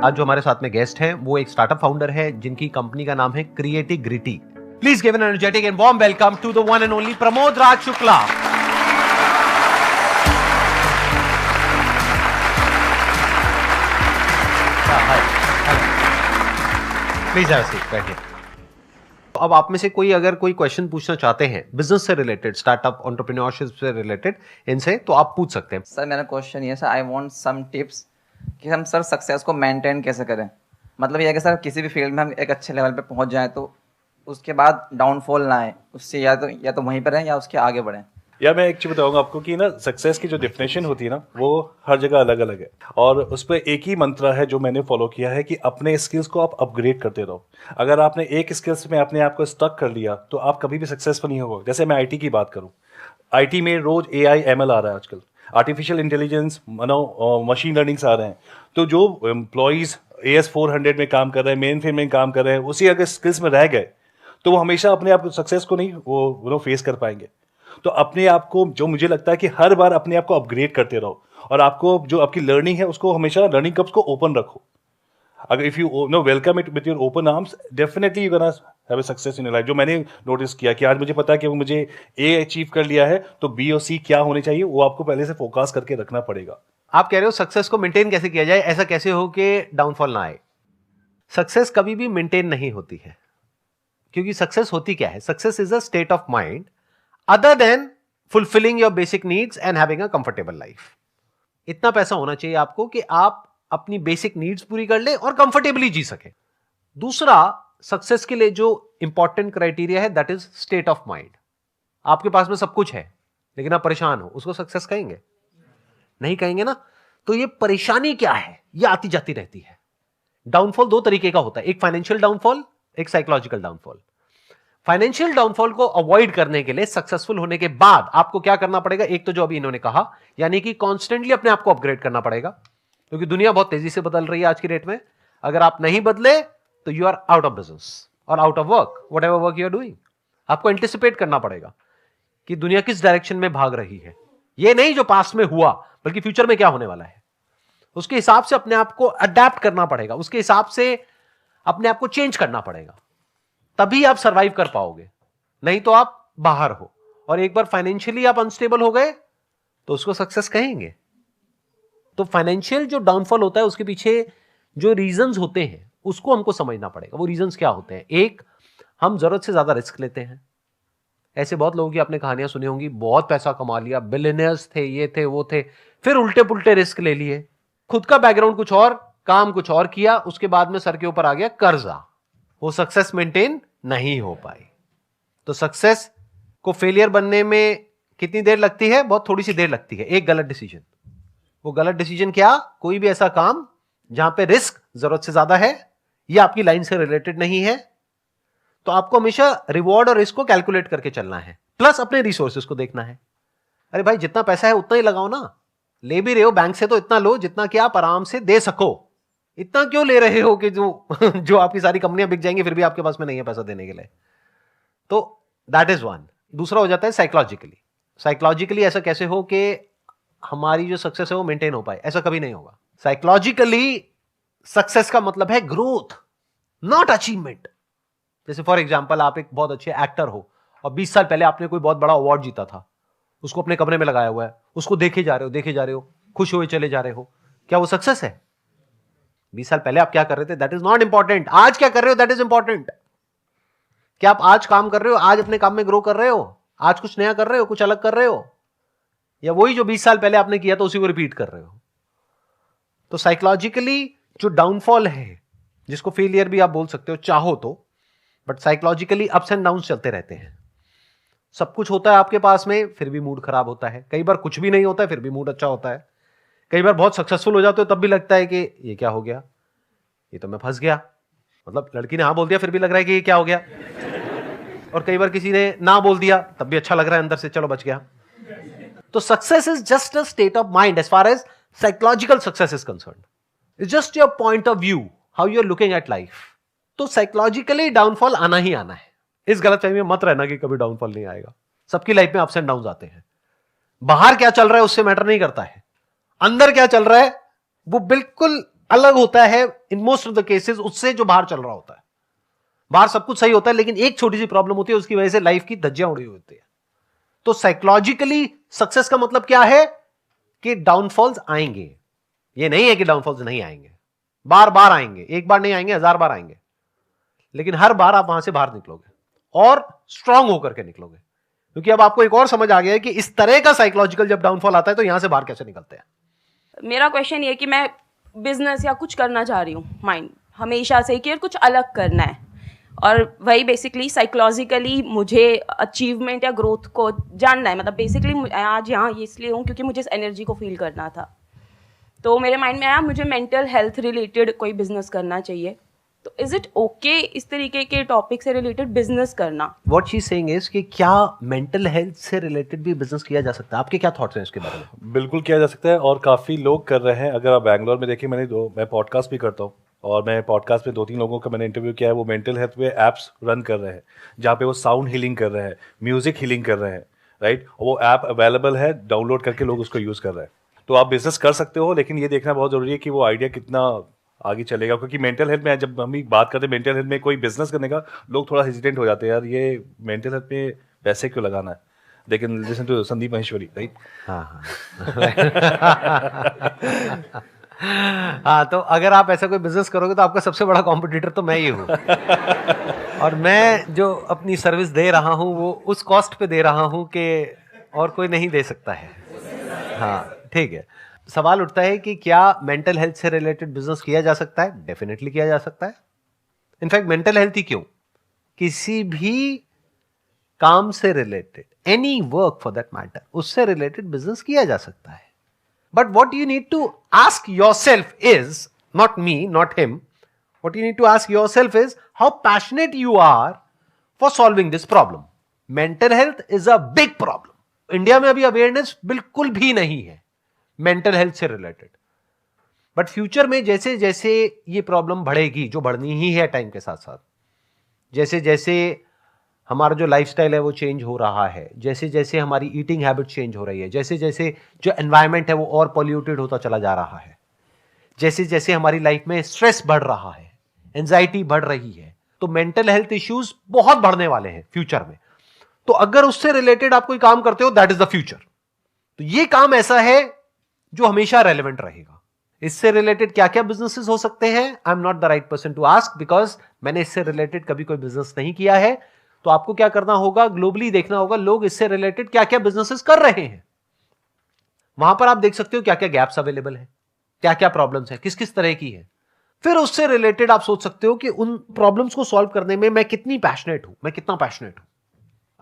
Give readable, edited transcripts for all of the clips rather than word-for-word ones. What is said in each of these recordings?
आज जो हमारे साथ में गेस्ट हैं वो एक स्टार्टअप फाउंडर है जिनकी कंपनी का नाम है Creatigrity. Please give an energetic and warm welcome to the one and only Pramod Raj Shukla. Please have a seat, बैठिए। अब आप में से कोई अगर कोई क्वेश्चन पूछना चाहते हैं बिजनेस से रिलेटेड, स्टार्टअप एंटरप्रेन्योरशिप से रिलेटेड इनसे, तो आप पूछ सकते हैं। सर मेरा क्वेश्चन ये sir, I want some tips कि हम सर सक्सेस को मेंटेन कैसे करें। मतलब ये है कि सर किसी भी फील्ड में हम एक अच्छे लेवल पे पहुंच जाएं तो उसके बाद डाउनफॉल ना आए, उससे या तो वहीं पर रहें या उसके आगे बढ़ें। या मैं एक चीज बताऊंगा आपको कि ना सक्सेस की जो डेफिनेशन होती है ना वो हर जगह अलग अलग है, और उस पर एक ही मंत्र है जो मैंने फॉलो किया है कि अपने स्किल्स को आप अपग्रेड करते रहो। अगर आपने एक स्किल्स में अपने आप को स्टक कर लिया तो आप कभी भी सक्सेसफुल नहीं होगा। जैसे मैं आईटी की बात करूं, आईटी में रोज एआई एमएल आ रहा है, आजकल आर्टिफिशियल इंटेलिजेंस मशीन लर्निंग्स आ रहे हैं। तो जो एम्प्लॉयज AS400 में काम कर रहे हैं, मेन फ्रेम में काम कर रहे हैं, उसी अगर स्किल्स में रह गए तो वो हमेशा अपने आप सक्सेस को नहीं वो फेस कर पाएंगे। तो अपने आप को, जो मुझे लगता है कि हर बार अपने आप को अपग्रेड करते रहो, और आपको जो आपकी लर्निंग है उसको हमेशा लर्निंग कप्स को ओपन रखो। अगर if you know welcome it with your open arms, definitely you gonna have a success in your life. जो मैंने नोटिस किया कि आज मुझे पता है कि वो मुझे ए अचीव कर लिया है, तो बी और सी क्या होने चाहिए वो आपको पहले से फोकस करके रखना पड़ेगा। आप कह रहे हो सक्सेस को मेंटेन कैसे किया जाए, ऐसा कैसे हो कि डाउनफॉल ना आए। सक्सेस कभी भी मेंटेन नहीं होती है, क्योंकि सक्सेस होती क्या है? Success is a state of mind other than fulfilling your basic needs and having a comfortable life. इतना पैसा होना चाहिए आपको कि आप अपनी बेसिक नीड्स पूरी कर ले और कंफर्टेबली जी सके। दूसरा, सक्सेस के लिए जो इंपॉर्टेंट क्राइटेरिया है that is state of mind. आपके पास में सब कुछ है लेकिन आप परेशान हो, उसको सक्सेस कहेंगे? नहीं कहेंगे ना। तो ये परेशानी क्या है, ये आती जाती रहती है। डाउनफॉल दो तरीके का होता है, एक फाइनेंशियल डाउनफॉल, एक साइकोलॉजिकल डाउनफॉल। फाइनेंशियल डाउनफॉल को अवॉइड करने के लिए सक्सेसफुल होने के बाद आपको क्या करना पड़ेगा? एक तो जो अभी इन्होंने कहा, यानी कि कॉन्स्टेंटली अपने आप को अपग्रेड करना पड़ेगा, क्योंकि दुनिया बहुत तेजी से बदल रही है आज की डेट में। अगर आप नहीं बदले तो you are out of business और out of work, whatever work you are doing. आपको एंटिसिपेट करना पड़ेगा कि दुनिया किस डायरेक्शन में भाग रही है। यह नहीं जो पास्ट में हुआ, बल्कि फ्यूचर में क्या होने वाला है, उसके हिसाब से अपने आप को अडेप्ट करना पड़ेगा, उसके हिसाब से अपने आप को चेंज करना पड़ेगा, तभी आप सरवाइव कर पाओगे। नहीं तो आप बाहर हो, और एक बार फाइनेंशियली आप अनस्टेबल हो गए तो उसको सक्सेस कहेंगे? तो फाइनेंशियल जो डाउनफॉल होता है उसके पीछे जो रीजंस होते हैं उसको हमको समझना पड़ेगा। वो रीजंस क्या होते हैं? एक, हम जरूरत से ज्यादा रिस्क लेते हैं। ऐसे बहुत लोगों की आपने कहानियां सुनी होंगी, बहुत पैसा कमा लिया, बिलियनियर्स थे, ये थे वो थे, फिर उल्टे पुल्टे रिस्क ले लिए, खुद का बैकग्राउंड कुछ और, काम कुछ और किया, उसके बाद में सर के ऊपर आ गया कर्जा, वो सक्सेस मेंटेन नहीं हो पाई। तो सक्सेस को फेलियर बनने में कितनी देर लगती है? बहुत थोड़ी सी देर लगती है। एक गलत डिसीजन। वो गलत डिसीजन क्या? कोई भी ऐसा काम जहां पे रिस्क जरूरत से ज्यादा है या आपकी लाइन से रिलेटेड नहीं है, तो आपको हमेशा रिवॉर्ड और रिस्क को कैलकुलेट करके चलना है, प्लस अपने रिसोर्सेज को देखना है। अरे भाई, जितना पैसा है उतना ही लगाओ ना। ले भी रहे हो बैंक से तो इतना लो जितना कि आप आराम से दे सको। इतना क्यों ले रहे हो कि जो आपकी सारी कंपनियां बिक जाएंगी फिर भी आपके पास में नहीं है पैसा देने के लिए? तो दैट इज वन। दूसरा हो जाता है साइकोलॉजिकली। साइकोलॉजिकली ऐसा कैसे हो कि हमारी जो सक्सेस है वो मेंटेन हो पाए? ऐसा कभी नहीं होगा। साइकोलॉजिकली सक्सेस का मतलब है ग्रोथ, नॉट अचीवमेंट। जैसे फॉर एग्जाम्पल, आप एक बहुत अच्छे एक्टर हो और 20 साल पहले आपने कोई बहुत बड़ा अवार्ड जीता था, उसको अपने कमरे में लगाया हुआ है, उसको देखे जा रहे हो, खुश हुए चले जा रहे हो। क्या वो सक्सेस है? 20 साल पहले आप क्या कर रहे थे दैट इज नॉट इंपॉर्टेंट। आज क्या कर रहे हो दैट इज इंपॉर्टेंट। क्या आप आज काम कर रहे हो, आज अपने काम में ग्रो कर रहे हो, आज कुछ नया कर रहे हो, कुछ अलग कर रहे हो, या वही जो 20 साल पहले आपने किया था उसी को रिपीट कर रहे हो? तो साइकोलॉजिकली जो डाउनफॉल है, जिसको फेलियर भी आप बोल सकते हो चाहो तो, but psychologically ups and downs चलते रहते हैं। सब कुछ होता है आपके पास में फिर भी मूड खराब होता है, कई बार कुछ भी नहीं होता है फिर भी मूड अच्छा होता है, कई बार बहुत सक्सेसफुल हो जाते हो तब भी लगता है कि ये क्या हो गया, ये तो मैं फंस गया। मतलब लड़की ने हाँ बोल दिया फिर भी लग रहा है कि ये क्या हो गया, और कई बार किसी ने ना बोल दिया तब भी अच्छा लग रहा है अंदर से, चलो बच गया। तो success is just a state of mind as far as psychological success is concerned. It's just your point of view, how you are looking at life. तो साइकोलॉजिकली डाउनफॉल आना ही आना है। इस गलतफहमी में मत रहना कि कभी डाउनफॉल नहीं आएगा। सबकी लाइफ में अप्स एंड डाउन्स आते हैं। बाहर क्या चल रहा है उससे मैटर नहीं करता है, अंदर क्या चल रहा है वो बिल्कुल अलग होता है in most of the cases उससे जो बाहर चल रहा होता है। बाहर सब कुछ सही होता है, लेकिन एक छोटी सी प्रॉब्लम होती है, उसकी वजह से लाइफ की धज्जियां उड़ी होती है। तो साइकोलॉजिकली सक्सेस का मतलब क्या है कि डाउनफॉल्स आएंगे। ये नहीं है कि डाउनफॉल्स नहीं आएंगे, बार बार आएंगे, एक बार नहीं आएंगे, 1000 बार आएंगे, लेकिन हर बार आप वहां से बाहर निकलोगे और स्ट्रांग होकर के निकलोगे। क्योंकि अब आपको एक और समझ आ गया है कि इस तरह का साइकोलॉजिकल जब डाउनफॉल आता है तो यहां से बाहर कैसे निकलते हैं। मेरा क्वेश्चन ये है कि मैं बिजनेस या कुछ करना चाह रही हूँ, माइंड हमेशा से कि यार कुछ अलग करना है, और वही बेसिकली साइकोलॉजिकली मुझे अचीवमेंट या ग्रोथ को जानना है। मतलब बेसिकली आज यहाँ ये इसलिए हूँ क्योंकि मुझे इस एनर्जी को फील करना था। तो मेरे माइंड में आया मुझे मेंटल हेल्थ रिलेटेड कोई बिजनेस करना चाहिए। तो इज इट ओके इस तरीके के टॉपिक से रिलेटेड बिजनेस करना? व्हाट शी सेइंग इज कि क्या मेंटल हेल्थ से रिलेटेड भी बिजनेस किया जा सकता है? आपके क्या थॉट्स हैं इसके बारे में? बिल्कुल किया जा सकता है और काफ़ी लोग कर रहे हैं। अगर आप बैंगलोर में देखिए, मैं पॉडकास्ट भी करता हूँ और मैं पॉडकास्ट में 2-3 लोगों का मैंने इंटरव्यू किया है। वो मेंटल हेल्थ पे एप्स रन कर रहे हैं जहाँ पे वो साउंड हीलिंग कर रहे हैं, म्यूजिक हीलिंग कर रहे हैं, राइट। वो ऐप अवेलेबल है, डाउनलोड करके लोग उसको यूज़ कर रहे हैं। तो आप बिजनेस कर सकते हो, लेकिन ये देखना बहुत ज़रूरी है कि वो आइडिया कितना आगे चलेगा। क्योंकि मेंटल हेल्थ में जब हम बात करते हैं मेंटल हेल्थ में कोई बिजनेस करने का, लोग थोड़ा हेजिटेंट हो जाते हैं, यार ये मेंटल हेल्थ में पैसे क्यों लगाना है। लेकिन listen to Sandeep Maheshwari, right. हाँ हाँ, तो अगर आप ऐसा कोई बिजनेस करोगे तो आपका सबसे बड़ा कॉम्पिटिटर तो मैं ही हूँ। और मैं जो अपनी सर्विस दे रहा हूँ वो उस कॉस्ट पे दे रहा हूँ कि और कोई नहीं दे सकता है। हाँ ठीक है। सवाल उठता है कि क्या मेंटल हेल्थ से रिलेटेड बिजनेस किया जा सकता है? डेफिनेटली किया जा सकता है। इनफैक्ट मेंटल हेल्थ ही क्यों, किसी भी काम से related, any work for that matter, उससे रिलेटेड बिजनेस किया जा सकता है। But what you need to ask yourself is, not me, not him, what you need to ask yourself is how passionate you are for solving this problem. Mental health is a big problem. India में अभी awareness बिल्कुल भी नहीं है mental health से related. But future में जैसे जैसे ये प्रॉब्लम बढ़ेगी, जो बढ़नी ही है टाइम के साथ साथ, जैसे जैसे हमारा जो लाइफस्टाइल है वो चेंज हो रहा है, जैसे जैसे हमारी ईटिंग हैबिट चेंज हो रही है, जैसे जैसे जो एनवायरनमेंट है वो और पॉल्यूटेड होता चला जा रहा है, जैसे जैसे हमारी लाइफ में स्ट्रेस बढ़ रहा है, एंजाइटी बढ़ रही है, तो मेंटल हेल्थ इश्यूज बहुत बढ़ने वाले हैं फ्यूचर में। तो अगर उससे रिलेटेड आप कोई काम करते हो, दैट इज द फ्यूचर। तो ये काम ऐसा है जो हमेशा रेलेवेंट रहेगा। इससे रिलेटेड क्या क्या बिजनेसेस हो सकते हैं, I am not the right person to ask, because मैंने इससे रिलेटेड कभी कोई बिजनेस नहीं किया है। तो आपको क्या करना होगा, ग्लोबली देखना होगा लोग इससे रिलेटेड क्या क्या बिजनेसेस कर रहे हैं। वहां पर आप देख सकते हो क्या क्या गैप्स अवेलेबल है, क्या क्या प्रॉब्लम्स है, किस किस तरह की है। फिर उससे रिलेटेड आप सोच सकते हो कि उन प्रॉब्लम्स को सॉल्व करने में मैं कितनी पैशनेट हूं, मैं कितना पैशनेट हूं।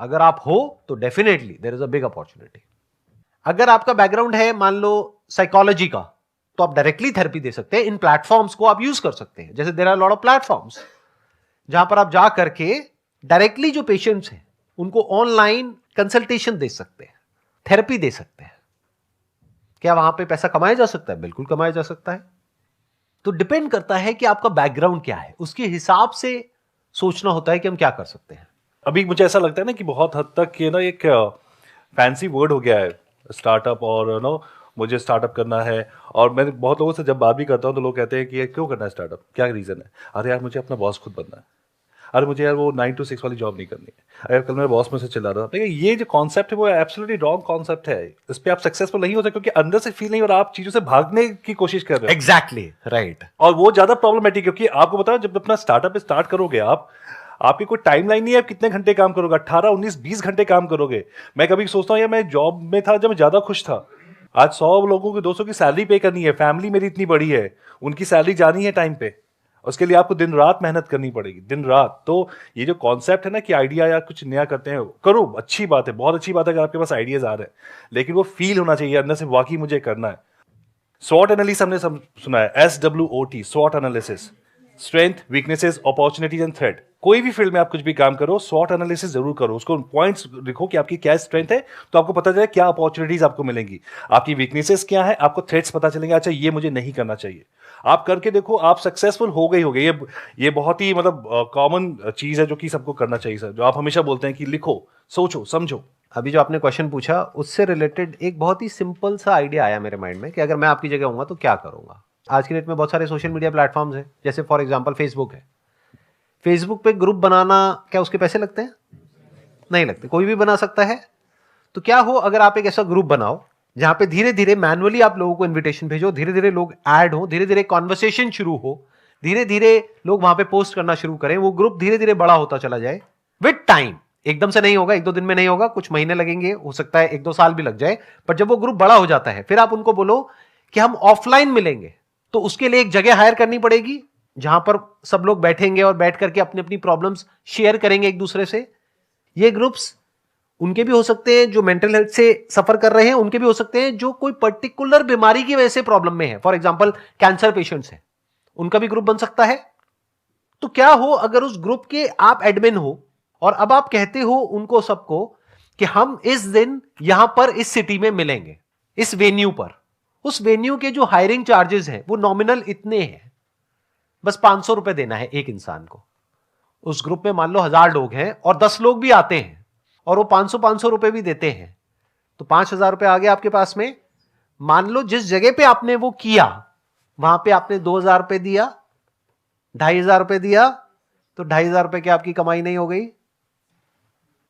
अगर आप हो तो definitely there is a big opportunity. अगर आपका बैकग्राउंड है मान लो साइकोलॉजी का, तो आप डायरेक्टली थेरेपी दे सकते हैं। इन प्लेटफॉर्म्स को आप यूज कर सकते हैं। जैसे there are lot of platforms जहां पर आप जा करके डायरेक्टली जो पेशेंट्स हैं उनको ऑनलाइन कंसल्टेशन दे सकते हैं, थेरेपी दे सकते हैं। क्या वहां पे पैसा कमाया जा सकता है? बिल्कुल कमाया जा सकता है। तो डिपेंड करता है कि आपका बैकग्राउंड क्या है, उसके हिसाब से सोचना होता है कि हम क्या कर सकते हैं। अभी मुझे ऐसा लगता है ना कि बहुत हद तक ये ना एक फैंसी वर्ड हो गया है स्टार्टअप, और मुझे स्टार्टअप करना है। और मैं बहुत लोगों से जब बात भी करता हूँ तो लोग कहते हैं कि ये क्यों करना है स्टार्टअप, क्या रीज़न है? अरे यार मुझे अपना बॉस खुद बनना है, अरे मुझे यार वो 9 to 6 वाली जॉब नहीं करनी है। अरे कल मेरे बॉस में से चिल्ला रहा था। लेकिन ये जो कॉन्सेप्ट है वो एब्सोल्युटली रॉन्ग कॉन्सेप्ट है। इस पर आप सक्सेसफुल नहीं हो सकते क्योंकि अंदर से फील नहीं हो रहा, आप चीज़ों से भागने की कोशिश कर रहे हो। Exactly right. और वो ज़्यादा प्रॉब्लमेटिक, क्योंकि आपको बताओ जब अपना स्टार्टअप स्टार्ट करोगे आपकी कोई टाइमलाइन नहीं है, आप कितने घंटे काम करोगे, 18, 19, 20 घंटे काम करोगे। मैं कभी सोचता हूँ यार मैं जॉब में था जब मैं ज़्यादा खुश था, आज 100 लोगों की 200 की सैलरी पे करनी है, फैमिली मेरी इतनी बड़ी है, उनकी सैलरी जानी है टाइम पे, उसके लिए आपको दिन रात मेहनत करनी पड़ेगी, दिन रात। तो ये जो कॉन्सेप्ट है ना कि आइडिया या कुछ नया करते हैं, करो, अच्छी बात है, बहुत अच्छी बात है अगर आपके पास आइडियाज आ रहे हैं, लेकिन वो फील होना चाहिए अंदर से, वाकई मुझे करना है। SWOT एनालिसिस हमने सुना है, SWOT, SWOT analysis, strength, weaknesses, opportunities and threat. कोई भी फील्ड में आप कुछ भी काम करो, SWOT एनालिसिस जरूर करो, उसको पॉइंट्स लिखो कि आपकी क्या स्ट्रेंथ है, तो आपको पता चले क्या अपॉर्चुनिटीज आपको मिलेंगी, आपकी वीकनेसेस क्या है, आपको थ्रेट्स पता चलेंगे, अच्छा ये मुझे नहीं करना चाहिए। आप करके देखो, आप सक्सेसफुल हो गए होगे। ये बहुत ही मतलब कॉमन चीज है जो कि सबको करना चाहिए सर, जो आप हमेशा बोलते हैं कि लिखो, सोचो, समझो। अभी जो आपने क्वेश्चन पूछा उससे रिलेटेड एक बहुत ही सिंपल सा आइडिया आया मेरे माइंड में कि अगर मैं आपकी जगह होऊंगा तो क्या करूंगा। आज की डेट में बहुत सारे सोशल मीडिया प्लेटफॉर्म्स हैं, जैसे फॉर एग्जांपल फेसबुक है। फेसबुक पे ग्रुप बनाना, क्या उसके पैसे लगते हैं? नहीं लगते, कोई भी बना सकता है। तो क्या हो अगर आप एक ऐसा ग्रुप बनाओ जहां पे धीरे धीरे मैनुअली आप लोगों को इन्विटेशन भेजो, धीरे धीरे लोग ऐड हो, धीरे धीरे कॉन्वर्सेशन शुरू हो, धीरे धीरे लोग वहां पे पोस्ट करना शुरू करें, वो ग्रुप धीरे धीरे बड़ा होता चला जाए विद टाइम। एकदम से नहीं होगा, 1-2 दिन में नहीं होगा, कुछ महीने लगेंगे, हो सकता है 1-2 साल भी लग जाए, पर जब वो ग्रुप बड़ा हो जाता है फिर आप उनको बोलो कि हम ऑफलाइन मिलेंगे। तो उसके लिए एक जगह हायर करनी पड़ेगी जहां पर सब लोग बैठेंगे और बैठ करके अपनी अपनी प्रॉब्लम्स शेयर करेंगे एक दूसरे से। ये ग्रुप्स उनके भी हो सकते हैं जो मेंटल हेल्थ से सफर कर रहे हैं, उनके भी हो सकते हैं जो कोई पर्टिकुलर बीमारी की वजह से प्रॉब्लम में है, फॉर एग्जांपल कैंसर पेशेंट्स हैं, उनका भी ग्रुप बन सकता है। तो क्या हो अगर उस ग्रुप के आप एडमिन हो और अब आप कहते हो उनको सबको कि हम इस दिन यहां पर इस सिटी में मिलेंगे, इस वेन्यू पर। उस वेन्यू के जो हायरिंग चार्जेस हैं वो नॉमिनल इतने हैं, बस 500 रुपए देना है एक इंसान को। उस ग्रुप में मान लो 1000 लोग हैं और 10 लोग भी आते हैं और वो 500 रुपए भी देते हैं, तो 5000 रुपए आ गए आपके पास में। मान लो जिस जगह पे आपने वो किया वहां पे आपने 2000 रुपए दिया, 2500 रुपए दिया, तो 2500 रुपए की आपकी कमाई नहीं हो गई?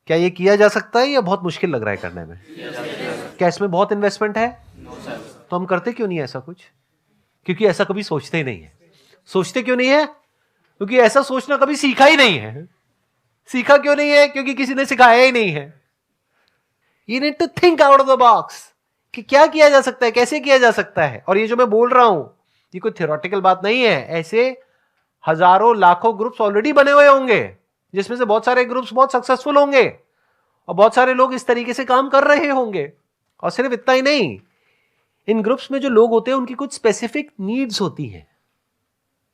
क्या ये किया जा सकता है या बहुत मुश्किल लग रहा है करने में? क्या इसमें बहुत इन्वेस्टमेंट है? तो हम करते क्यों नहीं ऐसा कुछ? क्योंकि ऐसा कभी सोचते ही नहीं है। सोचते क्यों नहीं है? क्योंकि ऐसा सोचना कभी सीखा ही नहीं है। सीखा क्यों नहीं है? क्योंकि किसी ने सिखाया ही नहीं है। You need to think out of the box कि क्या किया जा सकता है, कैसे किया जा सकता है। और ये जो मैं बोल रहा हूं ये कोई थियोरेटिकल बात नहीं है। ऐसे हजारों लाखों ग्रुप्स ऑलरेडी बने हुए होंगे जिसमें से बहुत सारे ग्रुप्स बहुत सक्सेसफुल होंगे और बहुत सारे लोग इस तरीके से काम कर रहे होंगे। और सिर्फ इतना ही नहीं, इन ग्रुप्स में जो लोग होते हैं उनकी कुछ स्पेसिफिक नीड्स होती हैं,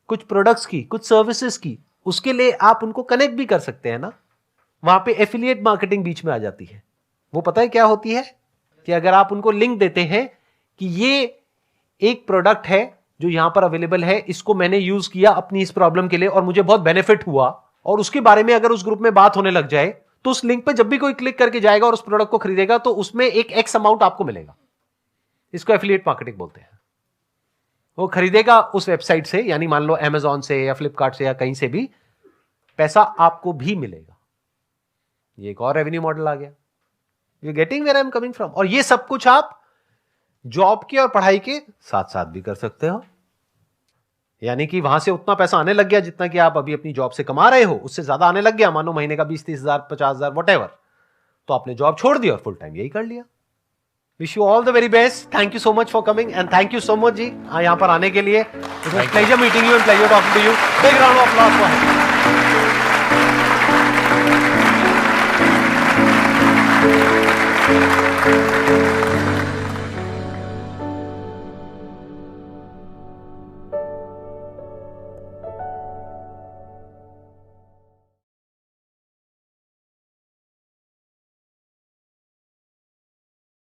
कुछ प्रोडक्ट्स की, कुछ सर्विसेज की। उसके लिए आप उनको कनेक्ट भी कर सकते हैं ना। वहां पे एफिलिएट मार्केटिंग बीच में आ जाती है। वो पता है क्या होती है कि अगर आप उनको लिंक देते हैं कि ये एक प्रोडक्ट है जो यहां पर अवेलेबल है, इसको मैंने यूज किया अपनी इस प्रॉब्लम के लिए और मुझे बहुत बेनिफिट हुआ, और उसके बारे में अगर उस ग्रुप में बात होने लग जाए तो उस लिंक पे जब भी कोई क्लिक करके जाएगा और उस प्रोडक्ट को खरीदेगा तो उसमें एक एक्स अमाउंट आपको मिलेगा। इसको एफिलिएट मार्केटिंग बोलते हैं। वो खरीदेगा उस वेबसाइट से, यानी मान लो अमेजॉन से या फ्लिपकार्ट से या कहीं से भी, पैसा आपको भी मिलेगा। ये एक और रेवेन्यू मॉडल आ गया। You getting where I am coming from. और ये सब कुछ आप जॉब के और पढ़ाई के साथ साथ भी कर सकते हो। यानी कि वहां से उतना पैसा आने लग गया जितना कि आप अभी अपनी जॉब से कमा रहे हो, उससे ज्यादा आने लग गया, मानो महीने का 20-30 हजार, 50 हजार, वट तो आपने जॉब छोड़ दी और फुल टाइम यही कर लिया। Wish you all the very best. Thank you so much for coming and thank you so much जी यहां पर आने के लिए। It was pleasure meeting you and pleasure talking to you. Big round of applause for him.